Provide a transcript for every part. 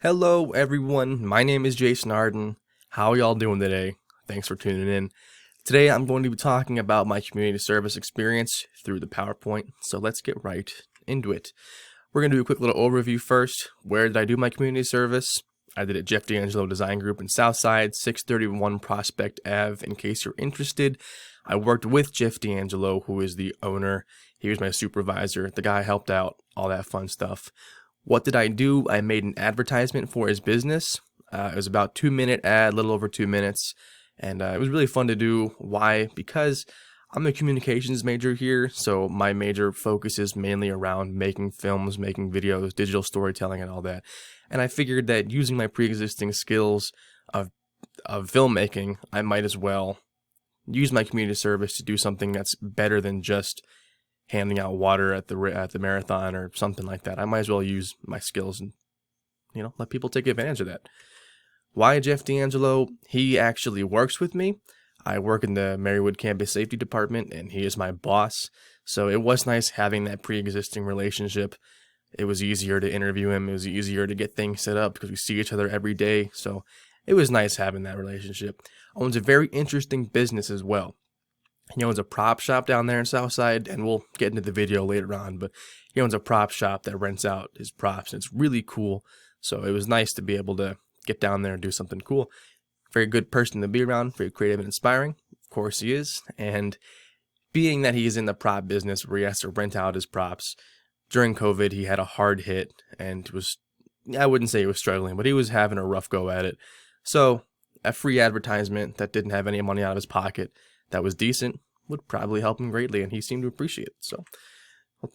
Hello everyone, my name is Jason Arden. How y'all doing today? Thanks for tuning in. Today I'm going to be talking about my community service experience through the PowerPoint, so let's get right into it. We're going to do a quick little overview first. Where did I do my community service? I did it at Jeff D'Angelo Design Group in Southside, 631 Prospect Ave, in case you're interested. I worked with Jeff D'Angelo, who is the owner. He was my supervisor. The guy helped out, all that fun stuff. What did I do? I made an advertisement for his business. It was about 2-minute ad, a little over 2 minutes. And it was really fun to do. Why? Because I'm a communications major here, so my major focus is mainly around making films, making videos, digital storytelling, and all that. And I figured that using my pre-existing skills of filmmaking, I might as well use my community service to do something that's better than just handing out water at the marathon or something like that. I might as well use my skills and let people take advantage of that. Why Jeff D'Angelo? He actually works with me. I work in the Marywood Campus Safety Department, and he is my boss. So it was nice having that pre-existing relationship. It was easier to interview him. It was easier to get things set up because we see each other every day. So it was nice having that relationship. Owns a very interesting business as well. He owns a prop shop down there in Southside, and we'll get into the video later on, but he owns a prop shop that rents out his props, and it's really cool. So it was nice to be able to get down there and do something cool. Very good person to be around, very creative and inspiring. Of course he is. And being that he's in the prop business where he has to rent out his props, during COVID he had a hard hit and I wouldn't say he was struggling, but he was having a rough go at it. So a free advertisement that didn't have any money out of his pocket that was decent would probably help him greatly, and he seemed to appreciate it. So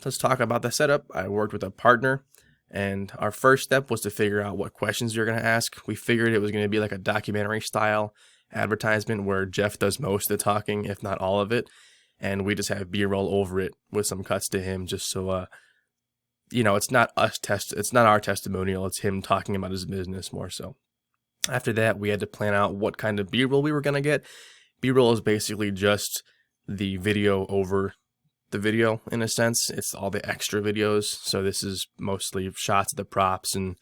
let's talk about the setup. I worked with a partner, and our first step was to figure out what questions you're going to ask. We figured it was going to be like a documentary style advertisement where Jeff does most of the talking, if not all of it, and we just have B-roll over it with some cuts to him, just so it's not our testimonial, it's him talking about his business more so. After that, we had to plan out what kind of B-roll we were going to get. B-roll is basically just the video over the video, in a sense. It's all the extra videos, so this is mostly shots of the props and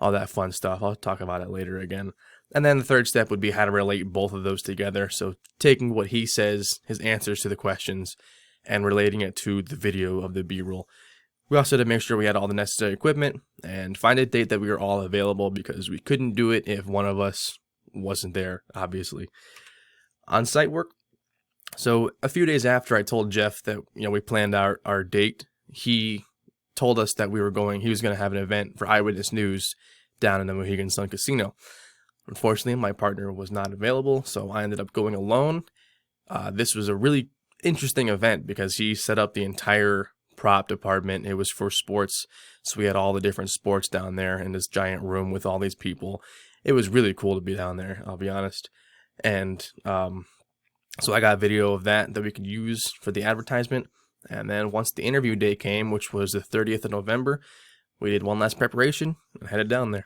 all that fun stuff. I'll talk about it later again. And then the third step would be how to relate both of those together, so taking what he says, his answers to the questions, and relating it to the video of the B-roll. We also had to make sure we had all the necessary equipment and find a date that we were all available, because we couldn't do it if one of us wasn't there, obviously. On-site work. So a few days after I told Jeff that we planned our date, he told us that he was going to have an event for Eyewitness News down in the Mohegan Sun Casino. Unfortunately, my partner was not available, so I ended up going alone. This was a really interesting event because he set up the entire prop department. It was for sports, so we had all the different sports down there in this giant room with all these people. It was really cool to be down there, I'll be honest. And so I got a video of that we could use for the advertisement. And then once the interview day came, which was the 30th of November, we did one last preparation and headed down there.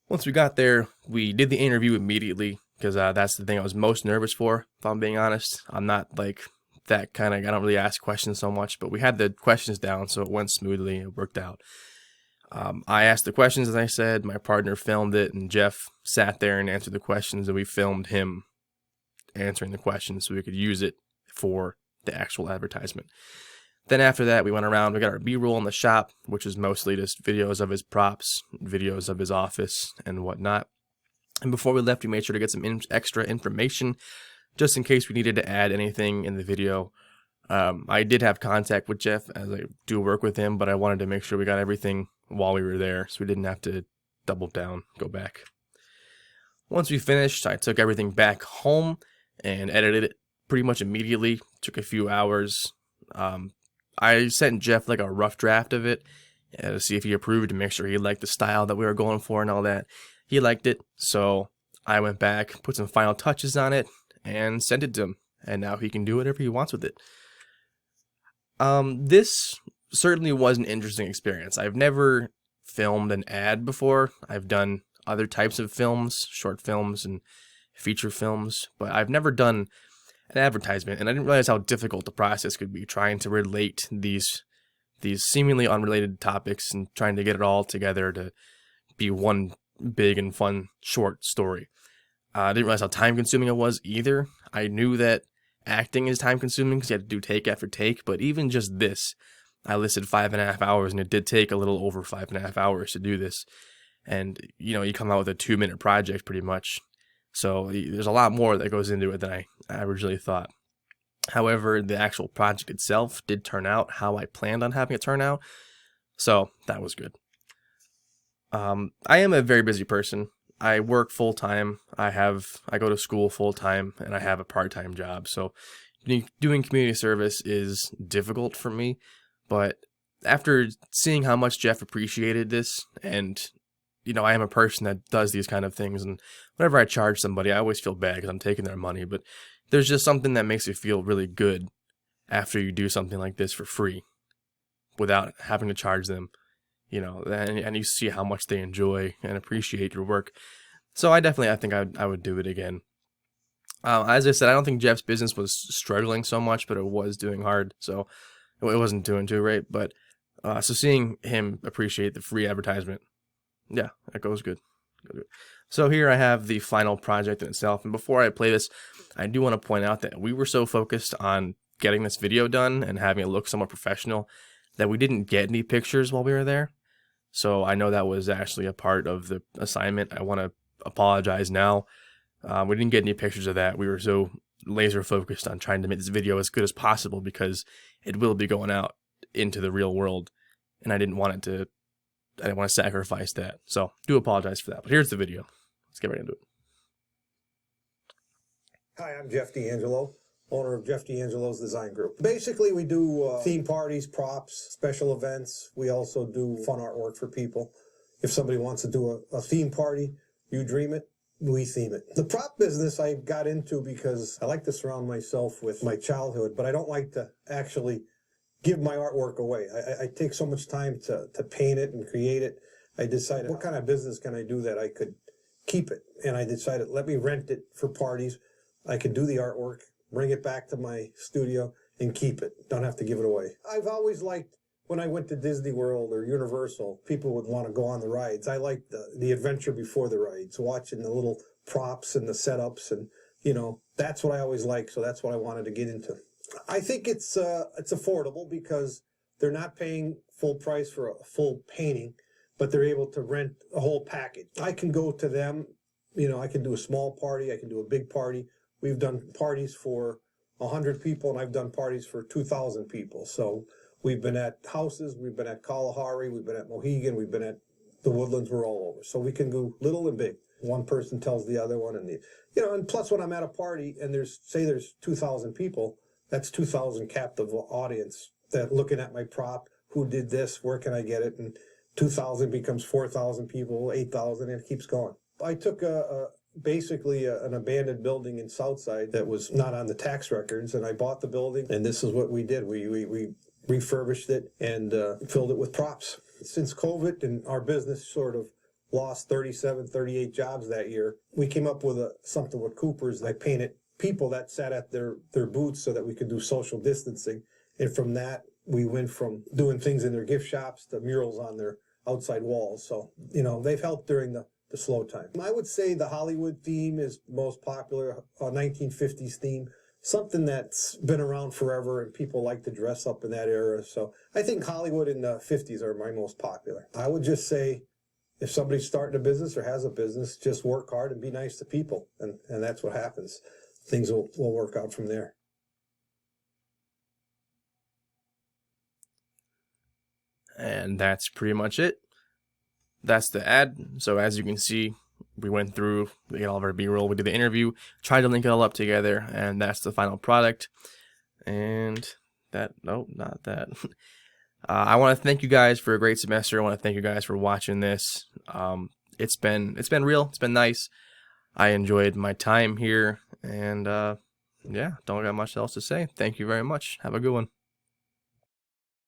Once we got there, we did the interview immediately because that's the thing I was most nervous for, if I'm being honest. I'm not like that kind of, I don't really ask questions so much, but we had the questions down, so it went smoothly. It worked out. I asked the questions, as I said. My partner filmed it, and Jeff sat there and answered the questions, and we filmed him answering the questions so we could use it for the actual advertisement. Then after that, we went around. We got our B-roll in the shop, which is mostly just videos of his props, videos of his office, and whatnot. And before we left, we made sure to get some extra information just in case we needed to add anything in the video. I did have contact with Jeff, as I do work with him, but I wanted to make sure we got everything while we were there so we didn't have to double down, go back. Once we finished, I took everything back home and edited it pretty much immediately. Took a few hours. I sent Jeff like a rough draft of it to see if he approved, to make sure he liked the style that we were going for and all that. He liked it, so I went back, put some final touches on it, and sent it to him. And now he can do whatever he wants with it. This certainly was an interesting experience. I've never filmed an ad before. I've done other types of films, short films and feature films, but I've never done an advertisement, and I didn't realize how difficult the process could be, trying to relate these seemingly unrelated topics and trying to get it all together to be one big and fun short story. I didn't realize how time consuming it was either. I knew that acting is time consuming because you have to do take after take, but even just this, I listed 5.5 hours, and it did take a little over 5.5 hours to do this. And, you come out with a 2-minute project pretty much. So there's a lot more that goes into it than I originally thought. However, the actual project itself did turn out how I planned on having it turn out. So that was good. I am a very busy person. I work full time. I go to school full time, and I have a part-time job. So doing community service is difficult for me. But after seeing how much Jeff appreciated this, and I am a person that does these kind of things, and whenever I charge somebody, I always feel bad because I'm taking their money. But there's just something that makes you feel really good after you do something like this for free, without having to charge them. And you see how much they enjoy and appreciate your work. So I think I would do it again. As I said, I don't think Jeff's business was struggling so much, but it was doing hard. So it wasn't doing too great. But so seeing him appreciate the free advertisement, yeah, that goes good. So here I have the final project in itself. And before I play this, I do want to point out that we were so focused on getting this video done and having it look somewhat professional that we didn't get any pictures while we were there. So I know that was actually a part of the assignment. I want to apologize now. We didn't get any pictures of that. We were so laser focused on trying to make this video as good as possible because it will be going out into the real world, and I didn't want to sacrifice that. So do apologize for that. But here's the video. Let's get right into it. Hi, I'm Jeff D'Angelo, owner of Jeff D'Angelo's Design Group. Basically, we do theme parties, props, special events. We also do fun artwork for people. If somebody wants to do a theme party, you dream it, we theme it. The prop business I got into because I like to surround myself with my childhood, but I don't like to actually give my artwork away. I take so much time to paint it and create it. I decided, what kind of business can I do that I could keep it? And I decided, let me rent it for parties. I could do the artwork, bring it back to my studio, and keep it. Don't have to give it away. I've always liked, when I went to Disney World or Universal, people would want to go on the rides. I liked the adventure before the rides, watching the little props and the setups, and that's what I always liked. So that's what I wanted to get into. I think it's affordable because they're not paying full price for a full painting, but they're able to rent a whole package. I can go to them, I can do a small party, I can do a big party. We've done parties for 100 people, and I've done parties for 2,000 people. So we've been at houses, we've been at Kalahari, we've been at Mohegan, we've been at the Woodlands, we're all over. So we can go little and big. One person tells the other one, and and plus when I'm at a party and there's 2,000 people, that's 2,000 captive audience that looking at my prop, who did this, where can I get it? And 2,000 becomes 4,000 people, 8,000, and it keeps going. I took basically an abandoned building in Southside that was not on the tax records, and I bought the building, and this is what we did. We refurbished it and filled it with props. Since COVID and our business sort of lost 38 jobs that year, we came up with something with Cooper's. I painted people that sat at their booths so that we could do social distancing, and from that we went from doing things in their gift shops to murals on their outside walls. So they've helped during the slow time. I would say the Hollywood theme is most popular, 1950s theme, something that's been around forever and people like to dress up in that era. So I think Hollywood in the 50s are my most popular. I would just say if somebody's starting a business or has a business, just work hard and be nice to people. And that's what happens. Things will work out from there. And that's pretty much it. That's the ad. So as you can see, we went through, we got all of our B-roll, we did the interview, tried to link it all up together, and that's the final product. And not that. I want to thank you guys for a great semester. I want to thank you guys for watching this. It's been real. It's been nice. I enjoyed my time here, and yeah, don't got much else to say. Thank you very much. Have a good one.